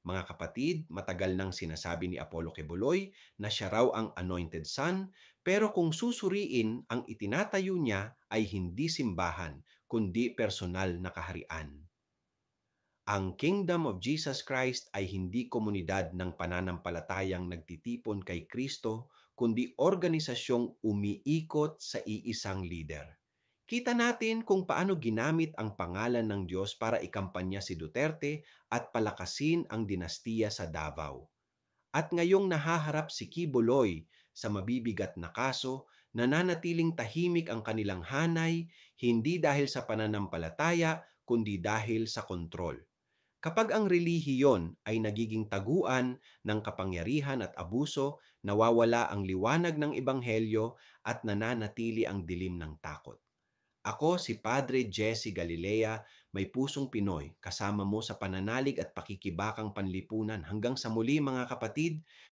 Mga kapatid, matagal nang sinasabi ni Apollo Quebuloy na siya raw ang anointed son, pero kung susuriin, ang itinatayo niya ay hindi simbahan, kundi personal na kaharian. Ang Kingdom of Jesus Christ ay hindi komunidad ng pananampalatayang nagtitipon kay Kristo, kundi organisasyong umiikot sa iisang leader. Kita natin kung paano ginamit ang pangalan ng Diyos para ikampanya si Duterte at palakasin ang dinastiya sa Davao. At ngayong nahaharap si Kibuloy sa mabibigat na kaso, nananatiling tahimik ang kanilang hanay, hindi dahil sa pananampalataya, kundi dahil sa kontrol. Kapag ang relihiyon ay nagiging taguan ng kapangyarihan at abuso, nawawala ang liwanag ng ebanghelyo at nananatili ang dilim ng takot. Ako si Padre Jesse Galilea, may pusong Pinoy, kasama mo sa pananalig at pakikibakang panlipunan. Hanggang sa muli mga kapatid,